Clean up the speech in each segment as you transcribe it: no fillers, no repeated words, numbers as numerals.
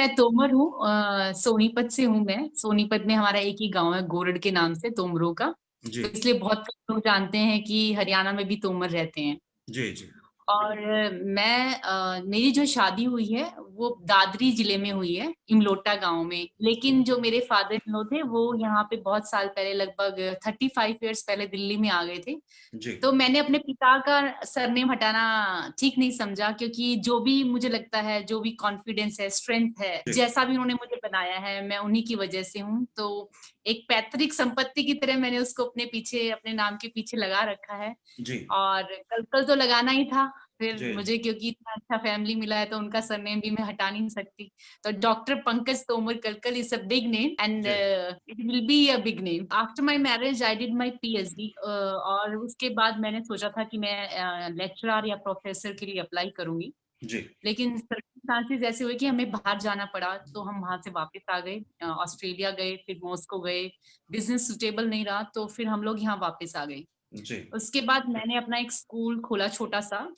मैं तोमर हूँ, सोनीपत से हूँ। मैं सोनीपत में हमारा एक ही गांव है गोरड के नाम से, तोमरों का। जी तो इसलिए बहुत लोग जानते हैं कि हरियाणा में भी तोमर रहते हैं। जी जी। और मेरी जो शादी हुई है वो दादरी जिले में हुई है, इमलोटा गांव में। लेकिन जो मेरे फादर इन लॉ थे वो यहाँ पे बहुत साल पहले, लगभग 35 ईयर्स पहले दिल्ली में आ गए थे। जी तो मैंने अपने पिता का सरनेम हटाना ठीक नहीं समझा, क्योंकि जो भी मुझे लगता है, जो भी कॉन्फिडेंस है, स्ट्रेंथ है, जी जैसा भी उन्होंने मुझे बनाया है, मैं उन्हीं की वजह से हूँ। तो एक पैतृक संपत्ति की तरह मैंने उसको अपने पीछे, अपने नाम के पीछे लगा रखा है। जी और कल कल तो लगाना ही था। फिर जी मुझे क्योंकि इतना अच्छा फैमिली मिला है तो उनका सरनेम भी मैं हटा नहीं सकती। तो doctor Pankaj Tomar Kalkal is a big name, and जी it will be a big name. After my marriage I did my PhD, और उसके बाद मैंने सोचा था कि मैं लेक्चरर या प्रोफेसर के लिए अप्लाई करूंगी। जी लेकिन सर्कमस्टांसेस ऐसे हुए कि हमें बाहर जाना पड़ा, तो हम वहां से वापस आ गए। ऑस्ट्रेलिया गए, फिर मॉस्को गए। बिजनेस सुटेबल नहीं रहा तो फिर हम लोग यहाँ वापस आ गए। जी उसके बाद मैंने अपना एक स्कूल खोला, छोटा सा।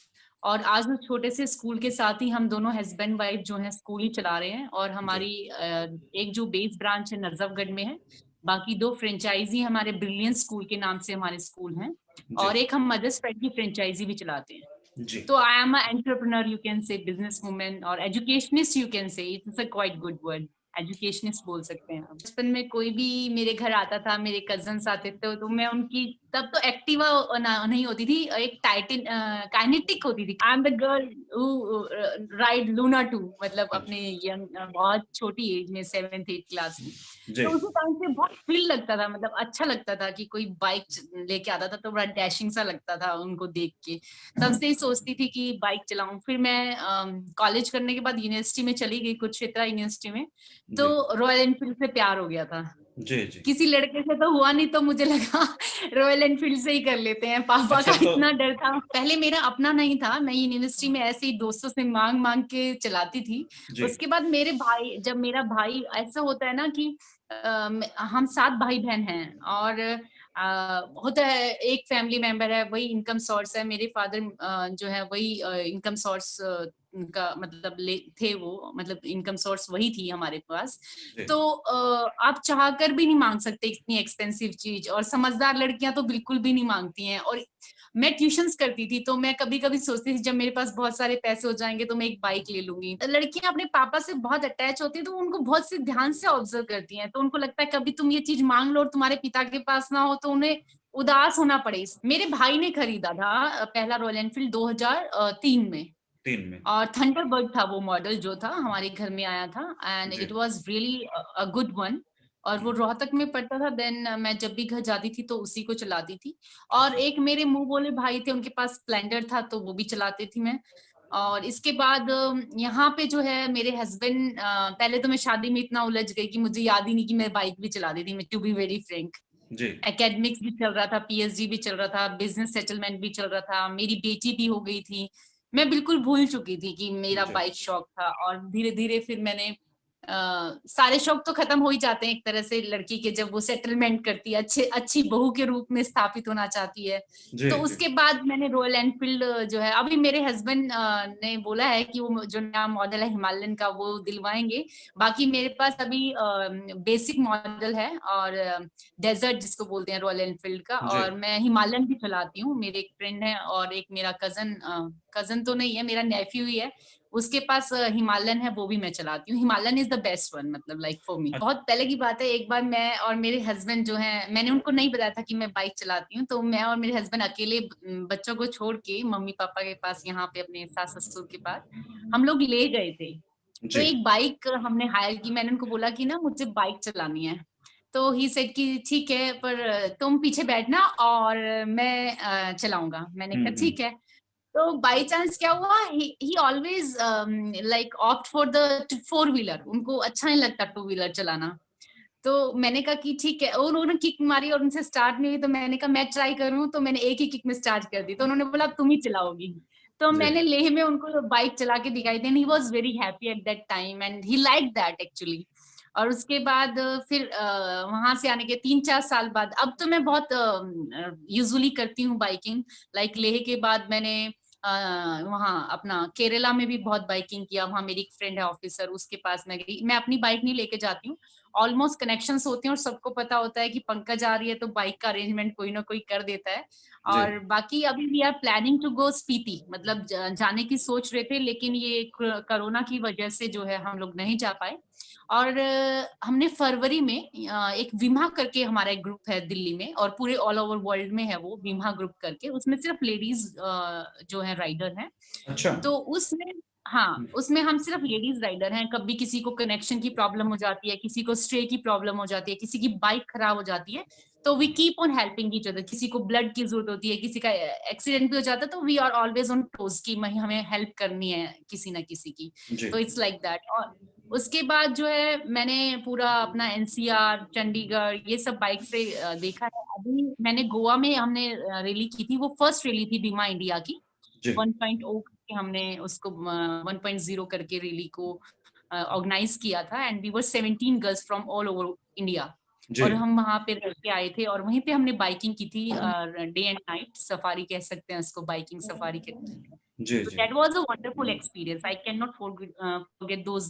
और आज उस छोटे से स्कूल के साथ ही हम दोनों हस्बैंड वाइफ जो हैं स्कूल ही चला रहे हैं। और जी हमारी एक जो बेस ब्रांच है नजफगढ़ में है। बाकी दो फ्रेंचाइजी हमारे ब्रिलियंट स्कूल के नाम से हमारे स्कूल हैं। जी और एक हम मदर्स पेट की फ्रेंचाइजी भी चलाते हैं। जी तो I am a entrepreneur, you can say business women, और educationist, you can say it's a quite good word. Educationist बोल सकते हैं आप। बचपन में कोई भी मेरे घर आता था, मेरे कजन्स आते थे, तो मैं उनकी, तब तो एक्टिवा नहीं होती थी, एक टाइटन काइनेटिक होती थी। I am the girl who ride Luna to, मतलब अच्छा अपने यंग, बहुत छोटी एज में, 7th 8th क्लास में। जी तो उसी टाइम से बहुत फील लगता था, मतलब अच्छा लगता था कि कोई बाइक लेके आता था तो बड़ा डैशिंग सा लगता था उनको देख के। तब से ही सोचती थी कि बाइक चलाऊं। फिर मैं कॉलेज करने के बाद यूनिवर्सिटी में चली गई, कुरुक्षेत्र यूनिवर्सिटी में। जी तो रॉयल एनफील्ड से प्यार हो गया था। जी जी। किसी लड़के से तो हुआ नहीं, तो मुझे लगा रॉयल एनफील्ड से ही कर लेते हैं। पापा अच्छा का तो इतना डर था, पहले मेरा अपना नहीं था, मैं यूनिवर्सिटी में ऐसे ही दोस्तों से मांग मांग के चलाती थी। जी उसके बाद मेरे भाई, जब मेरा भाई, ऐसा होता है ना कि हम 7 भाई बहन हैं। और होता है एक फैमिली मेंबर है, वही इनकम सोर्स है। मेरे फादर जो है वही इनकम सोर्स उनका, मतलब थे वो, मतलब इनकम सोर्स वही थी हमारे पास। जी तो आप चाह कर भी नहीं मांग सकते इतनी एक्सपेंसिव चीज, और समझदार लड़कियां तो बिल्कुल भी नहीं मांगती हैं। और मैं ट्यूशंस करती थी, तो मैं कभी कभी सोचती थी जब मेरे पास बहुत सारे पैसे हो जाएंगे तो मैं एक बाइक ले लूंगी। लड़कियां अपने पापा से बहुत अटैच होती है, तो उनको बहुत से ध्यान से ऑब्जर्व करती हैं। तो उनको लगता है कभी तुम ये चीज मांग लो और तुम्हारे पिता के पास ना हो तो उन्हें उदास होना पड़े। मेरे भाई ने खरीदा था पहला रॉयल एनफील्ड 2003 में। 3 में। और थंडरबर्ड था वो मॉडल जो था, हमारे घर में आया था, एंड जी it was really a good one. और वो रोहतक में पड़ता था। देन मैं जब भी घर जाती थी तो उसी को चलाती थी। और अच्छा एक मेरे मुंह बोले भाई थे, उनके पास स्प्लेंडर था, तो वो भी चलाती थी मैं। और इसके बाद यहाँ पे जो है मेरे हस्बैंड, पहले तो मैं शादी में इतना उलझ गई कि मुझे याद ही नहीं कि मैं बाइक भी चलाती थी, मैं टू बी वेरी फ्रेंक। जी एकेडमिक्स भी चल रहा था, पीएचडी भी चल रहा था, बिजनेस सेटलमेंट भी चल रहा था, मेरी बेटी भी हो गई थी। मैं बिल्कुल भूल चुकी थी कि मेरा जी बाइक शौक था। और धीरे धीरे फिर मैंने सारे शौक तो खत्म हो ही जाते हैं एक तरह से लड़की के, जब वो सेटलमेंट करती है, अच्छे अच्छी बहू के रूप में स्थापित होना चाहती है। जी तो जी उसके बाद मैंने रॉयल एनफील्ड जो है, अभी मेरे हस्बैंड ने बोला है कि वो जो नया मॉडल है हिमालयन का वो दिलवाएंगे। बाकी मेरे पास अभी बेसिक मॉडल है, और डेजर्ट जिसको बोलते हैं रॉयल एनफील्ड का। जी और मैं हिमालयन भी चलाती हूँ। मेरे एक फ्रेंड है, और एक मेरा कजन, कजन तो नहीं है, मेरा नेफ्यू ही है, उसके पास हिमालयन है, वो भी मैं चलाती हूँ। Himalayan is the best one, मतलब लाइक फॉर मी। बहुत पहले की बात है, एक बार मैं और मेरे हस्बैंड जो है, मैंने उनको नहीं बताया था कि मैं बाइक चलाती हूँ, तो मैं और मेरे हस्बैंड अकेले बच्चों को छोड़ के मम्मी पापा के पास, यहाँ पे अपने सास ससुर के पास हम लोग ले गए थे। तो जी एक बाइक हमने हायर की। मैंने उनको बोला कि ना मुझे बाइक चलानी है। तो ही सेड कि ठीक है, पर तुम पीछे बैठना और मैं चलाऊंगा। मैंने कहा ठीक है। तो बाई चांस क्या हुआ, ही always like opt for the 4 wheeler. उनको अच्छा नहीं लगता 2 व्हीलर चलाना। तो मैंने कहा कि ठीक है, और उन्होंने किक मारी और उनसे स्टार्ट नहीं हुई। तो मैंने कहा मैं ट्राई करूं, तो मैंने एक ही किक में स्टार्ट कर दी। तो उन्होंने बोला अब तुम ही चलाओगी। तो जी मैंने लेह में उनको बाइक चला के दिखाई। Then he was very happy at that time, and he like that actually. और उसके बाद फिर वहां से आने के 3 4 साल बाद, अब तो मैं बहुत यूजुअली करती हूँ बाइकिंग। लाइक लेह के बाद मैंने वहाँ अपना केरला में भी बहुत बाइकिंग किया। वहाँ मेरी एक फ्रेंड है ऑफिसर, उसके पास मैं गई। मैं अपनी बाइक नहीं लेके जाती हूँ, ऑलमोस्ट कनेक्शंस होते हैं और सबको पता होता है कि पंकज आ रही है तो बाइक का अरेंजमेंट कोई ना कोई कर देता है। जी और बाकी अभी we are planning to go Spiti, मतलब जाने की सोच रहे थे, लेकिन ये कोरोना की वजह से जो है हम लोग नहीं जा पाए। और हमने फरवरी में एक विमा करके हमारा एक ग्रुप है दिल्ली में, और पूरे ऑल ओवर वर्ल्ड में है वो विमा ग्रुप करके, उसमें सिर्फ लेडीज जो है राइडर हैं। अच्छा। तो उसमें, हाँ, उसमें हम सिर्फ लेडीज राइडर हैं। कभी किसी को कनेक्शन की प्रॉब्लम हो जाती है, किसी को स्ट्रे की प्रॉब्लम हो जाती है, किसी की बाइक खराब हो जाती है, तो we keep on helping each other. किसी को ब्लड की जरूरत होती है, किसी का एक्सीडेंट भी हो जाता है, तो we are always on toes की हमें हेल्प करनी है किसी ना किसी की। जी तो इट्स लाइक दैट। और उसके बाद जो है मैंने पूरा अपना एनसीआर, चंडीगढ़, ये सब बाइक पे देखा है। अभी मैंने गोवा में हमने रैली की थी, वो फर्स्ट रैली थी बीमा इंडिया की। जी 1.0 करके हमने उसको 1.0 करके रैली को ऑर्गेनाइज किया था, and we were 17 girls from all over India. जी और हम वहां पे रह के आए थे, और वहीं पे हमने बाइकिंग की थी, डे एंड नाइट सफारी कह सकते हैं उसको, बाइकिंग सफारी कहते हैं। जी So ji. that was a wonderful experience. I cannot forget those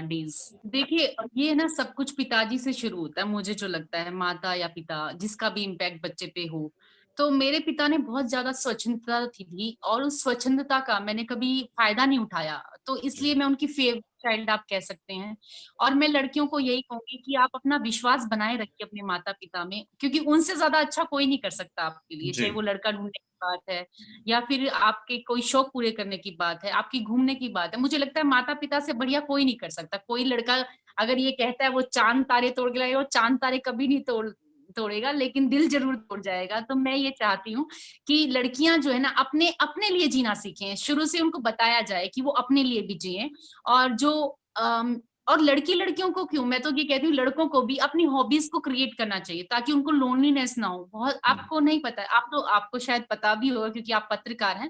days. देखिए, ये ना सब कुछ पिताजी से शुरू होता है, मुझे जो लगता है, माता या पिता जिसका भी इम्पैक्ट बच्चे पे हो। तो मेरे पिता ने बहुत ज्यादा स्वच्छंदता थी, और उस स्वच्छंदता का मैंने कभी फायदा नहीं उठाया, तो जी इसलिए मैं उनकी फेवरेट चाइल्ड आप कह सकते हैं। और मैं लड़कियों को यही कहूंगी कि आप अपना विश्वास बनाए रखिए अपने माता पिता में, क्योंकि उनसे ज्यादा अच्छा कोई नहीं कर सकता आपके लिए, जी चाहे वो लड़का ढूंढने की बात है, या फिर आपके कोई शौक पूरे करने की बात है, आपकी घूमने की बात है। मुझे लगता है माता पिता से बढ़िया कोई नहीं कर सकता। कोई लड़का अगर ये कहता है वो चांद तारे तोड़ के लाएगा, वो चांद तारे कभी नहीं तोड़ेगा, लेकिन दिल जरूर तोड़ जाएगा। तो मैं ये चाहती हूँ कि लड़कियां जो है ना अपने अपने लिए जीना सीखें, शुरू से उनको बताया जाए कि वो अपने लिए भी जिए। और जो और लड़की लड़कियों को क्यों, मैं तो ये कहती हूँ लड़कों को भी अपनी हॉबीज को क्रिएट करना चाहिए, ताकि उनको लोनलीनेस ना हो। बहुत आपको नहीं पता है, आपको शायद पता भी होगा क्योंकि आप पत्रकार हैं।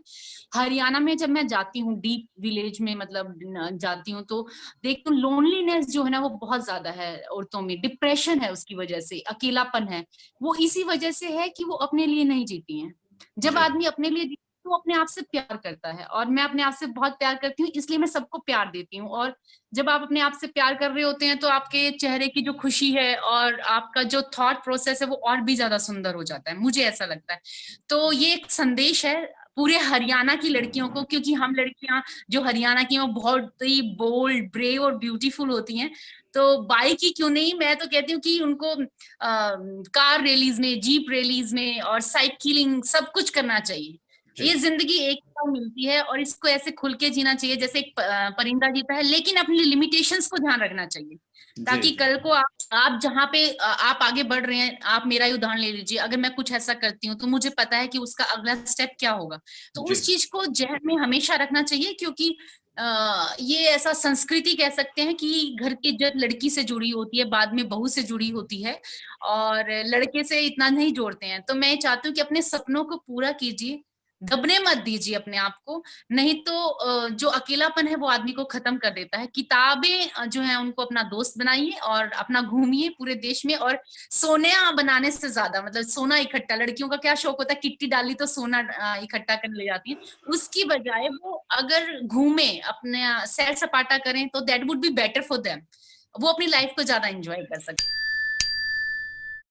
हरियाणा में जब मैं जाती हूँ डीप विलेज में, मतलब जाती हूँ, तो देखती हूँ लोनलीनेस जो है ना वो बहुत ज्यादा है औरतों में। डिप्रेशन है उसकी वजह से, अकेलापन है, वो इसी वजह से है कि वो अपने लिए नहीं जीती हैं। जब जी आदमी अपने लिए जीता है, तो वो अपने आप से प्यार करता है, और मैं अपने आप से बहुत प्यार करती हूँ, इसलिए मैं सबको प्यार देती हूँ। और जब आप अपने आप से प्यार कर रहे होते हैं, तो आपके चेहरे की जो खुशी है और आपका जो थॉट प्रोसेस है वो और भी ज्यादा सुंदर हो जाता है, मुझे ऐसा लगता है। तो ये एक संदेश है पूरे हरियाणा की लड़कियों को, क्योंकि हम लड़कियां जो हरियाणा की हैं वो बहुत ही बोल्ड, ब्रेव और ब्यूटीफुल होती हैं। तो बाइक ही क्यों नहीं, मैं तो कहती हूँ कि उनको कार रैलीज में, जीप रैलीज में और साइकिलिंग सब कुछ करना चाहिए। जी ये जिंदगी एक बार मिलती है, और इसको ऐसे खुल के जीना चाहिए जैसे एक परिंदा जीता है, लेकिन अपनी लिमिटेशंस को ध्यान रखना चाहिए, जी ताकि जी कल को आप जहाँ पे आप आगे बढ़ रहे हैं, आप मेरा ही उदाहरण ले लीजिए, अगर मैं कुछ ऐसा करती हूँ तो मुझे पता है कि उसका अगला स्टेप क्या होगा। तो जी उस चीज को जहन में हमेशा रखना चाहिए, क्योंकि ये ऐसा संस्कृति कह सकते हैं कि घर की इज्जत लड़की से जुड़ी होती है, बाद में बहू से जुड़ी होती है, और लड़के से इतना नहीं जोड़ते हैं। तो मैं चाहती हूँ कि अपने सपनों को पूरा कीजिए, दबने मत दीजिए अपने आप को, नहीं तो जो अकेलापन है वो आदमी को खत्म कर देता है। किताबें जो है उनको अपना दोस्त बनाइए, और अपना घूमिए पूरे देश में। और सोने बनाने से ज्यादा, मतलब सोना इकट्ठा, लड़कियों का क्या शौक होता है, किट्टी डाली तो सोना इकट्ठा करने ले जाती है, उसकी बजाय वो अगर घूमे, अपने सैर सपाटा करें, तो that would be better for them. वो अपनी लाइफ को ज्यादा एंजॉय कर सकते